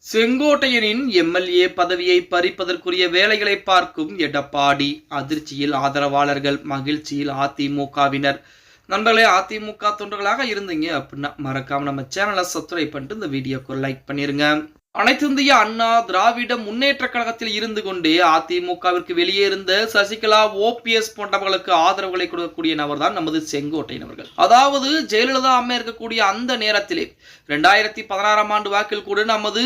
செங்கோட்டையனின் MLA பதவியை பறிப்பதற்குரிய வேலைகளை பார்க்கும் எடப்பாடி அதிர்ச்சியில் ஆதரவாளர்கள், மகிழ்ச்சியில் அதிமுகவினர். நண்பர்களே, அதிமுக தொண்டர்களாக இருந்தீங்க அப்படின்னா மறக்காம நம்ம சேனலை சப்ஸ்கிரைப் பண்ணிட்டு இந்த வீடியோக்கு ஒரு லைக் பண்ணிருங்க. அனைத்திந்திய அண்ணா திராவிட முன்னேற்ற கழகத்தில் இருந்து கொண்டே அதிமுகவிற்கு வெளியே இருந்த சசிகலா, ஓபிஎஸ் போன்றவர்களுக்கு ஆதரவுகளை கொடுக்கக்கூடிய நபர் தான் நமது செங்கோட்டையன் அவர்கள். அதாவது ஜெயலலிதா அம்மா இருக்கக்கூடிய அந்த நேரத்திலே 2016 ஆண்டு வாக்கில் கூட நமது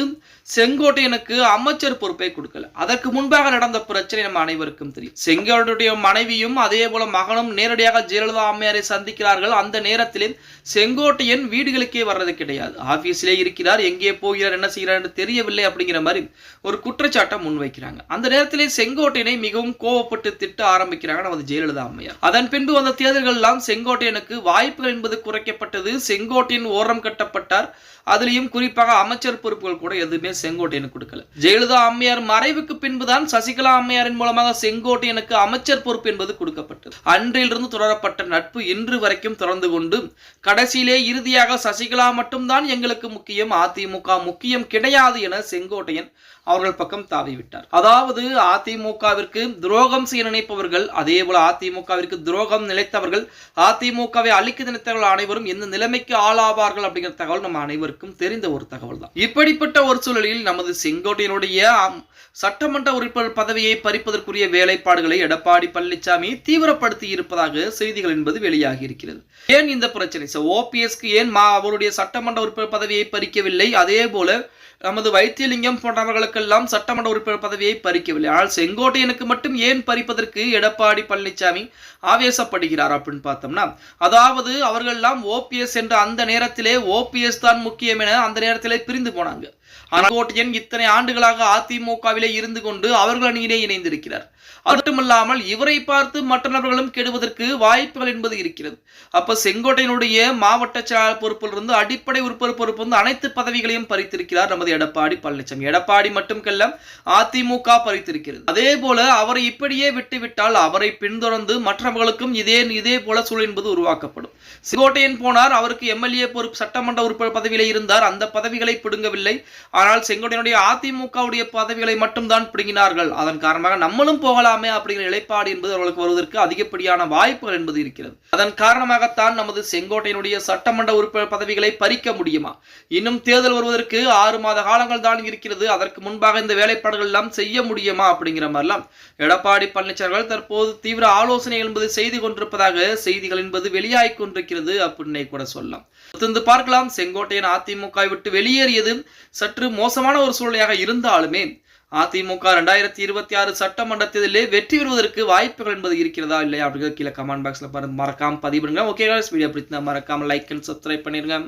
செங்கோட்டையனுக்கு அமைச்சர் பொறுப்பை கொடுக்கல. அதற்கு முன்பாக நடந்த பிரச்சனை நம்ம அனைவருக்கும் தெரியும். செங்கோட்டையுடைய மனைவியும் அதே போல மகனும் நேரடியாக ஜெயலலிதா அம்மையாரை சந்திக்கிறார்கள். அந்த நேரத்திலே செங்கோட்டையன் வீடுகளுக்கே வர்றது கிடையாது. ஆபீஸிலே இருக்கிறார், எங்கே போகிறார், என்ன செய்கிறார் தெரியவில்லை அப்படிங்கிற மாதிரி ஒரு குற்றச்சாட்டை முன்வைக்கிறாங்க. அந்த நேரத்திலே செங்கோட்டையனை மிகவும் கோவப்பட்டு திட்ட ஆரம்பிக்கிறாங்க நமது ஜெயலலிதா அம்மையார். அதன் பின்பு வந்த தேர்தல்கள் எல்லாம் செங்கோட்டையனுக்கு வாய்ப்புகள் என்பது குறைக்கப்பட்டது. செங்கோட்டையன் ஓரம் கட்டப்பட்டார். அதுலயும் குறிப்பாக அமைச்சர் பொறுப்புகள் கூட எதுவுமே செங்கோட்டையனுக்கு கொடுக்கல. ஜெயலலிதா அம்மையார் மறைவுக்கு பின்புதான் சசிகலா அம்மையாரின் மூலமாக செங்கோட்டையனுக்கு அமைச்சர் பொறுப்பு என்பது கொடுக்கப்பட்டது. அன்றிலிருந்து தொடரப்பட்ட நட்பு இன்று வரைக்கும் தொடர்ந்து கொண்டு கடைசியிலே இறுதியாக சசிகலா மட்டும்தான் எங்களுக்கு முக்கியம், அதிமுக முக்கியம் கிடையாது என செங்கோட்டையன் அவர்கள் பக்கம் தாவிவிட்டார். அதாவது அதிமுகவிற்கு துரோகம் செய்ய நினைப்பவர்கள், அதே போல அதிமுகவிற்கு துரோகம் நிலைத்தவர்கள், அதிமுகவை அழிக்க நினைத்தவர்கள் அனைவரும் எந்த நிலைமைக்கு ஆளாவார்கள் அப்படிங்கிற தகவல் நம்ம அனைவருக்கும் தெரிந்த ஒரு தகவல் தான். இப்படிப்பட்ட ஒரு சூழலில் நமது செங்கோட்டையனுடைய சட்டமன்ற உறுப்பினர் பதவியை பறிப்பதற்குரிய வேலைப்பாடுகளை எடப்பாடி பழனிசாமி தீவிரப்படுத்தி இருப்பதாக செய்திகள் என்பது வெளியாகி இருக்கிறது. ஏன் இந்த பிரச்சனை? ஓபிஎஸ்க்கு ஏன் அவருடைய சட்டமன்ற உறுப்பினர் பதவியை பறிக்கவில்லை? அதே போல நமது வைத்தியலிங்கம் போன்றவர்களுக்கெல்லாம் சட்டமன்ற உறுப்பினர் பதவியை பறிக்கவில்லை. ஆனால் செங்கோட்டையனுக்கு மட்டும் ஏன் பறிப்பதற்கு எடப்பாடி பழனிசாமி ஆவேசப்படுகிறார் அப்படின்னு பார்த்தோம்னா, அதாவது அவர்கள் எல்லாம் ஓபிஎஸ் என்ற அந்த நேரத்திலே ஓபிஎஸ் தான் முக்கியம் என அந்த நேரத்திலே பிரிந்து போனாங்க. ஆனால் செங்கோட்டையன் இத்தனை ஆண்டுகளாக அதிமுகவிலே இருந்து கொண்டு அவர்கள் அணியிலே இணைந்திருக்கிறார். அது மட்டுமல்லாமல் இவரை பார்த்து மற்ற நபர்களும் கெடுவதற்கு வாய்ப்புகள் என்பது இருக்கிறது. அப்ப செங்கோட்டையனுடைய மாவட்ட செயலாளர் பொறுப்பிலிருந்து அடிப்படை உறுப்பினர் பொறுப்பு வந்து அனைத்து பதவிகளையும் பறித்திருக்கிறார் நமது எடப்பாடி பழனிசாமி. எடப்பாடி மட்டுமல்ல, அதிமுக பறித்திருக்கிறது. அதே போல அவரை இப்படியே விட்டுவிட்டால் அவரை பின்தொடர்ந்து மற்றவர்களுக்கும் இதே போல சூழல் என்பது உருவாக்கப்படும். செங்கோட்டையன் போனார், அவருக்கு எம்எல்ஏ பொறுப்பு சட்டமன்ற உறுப்பினர் பதவியிலே இருந்தார். அந்த பதவிகளை பிடுங்கவில்லை. ஆனால் செங்கோட்டையனுடைய அதிமுகவுடைய பதவிகளை மட்டும்தான் பிடுங்கினார்கள். அதன் காரணமாக நம்மளும் போகலாம் அப்படிங்கிற நிலைப்பாடு என்பது அவர்களுக்கு வருவதற்கு அதிகப்படியான வாய்ப்புகள் என்பது இருக்கிறது. அதன் காரணமாகத்தான் நமது செங்கோட்டையனுடைய சட்டமன்ற உறுப்பினர் பதவிகளை பறிக்க முடியுமா? இன்னும் தேர்தல் வருவதற்கு 6 மாத காலங்கள் தான் இருக்கிறது. அதற்கு முன்பாக இந்த வேலைப்பாடுகள் எல்லாம் செய்ய முடியுமா அப்படிங்கிற மாதிரிலாம் எடப்பாடி பழனிசாமி தற்போது தீவிர ஆலோசனை என்பது செய்து கொண்டிருப்பதாக செய்திகள் என்பது வெளியாகி கொண்டிருக்கிறது அப்படின்னு கூட சொல்லலாம். பார்க்கலாம், செங்கோட்டையன் அதிமுக விட்டு வெளியேறியது சற்று மோசமான ஒரு சூழ்நிலையாக இருந்தாலுமே அதிமுக 2026 சட்டமன்ற தேர்தலிலே வெற்றி பெறுவதற்கு வாய்ப்புகள் என்பது இருக்கிறதா இல்லையா அப்படிங்கிறது கீழே கமெண்ட் பாக்ஸ்ல மறக்காம பதிவு பண்ணுங்க. ஓகே, வீடியோ பிடிச்சிருந்தா மறக்காம லைக் அண்ட் சப்ஸ்கிரைப் பண்ணிருங்க.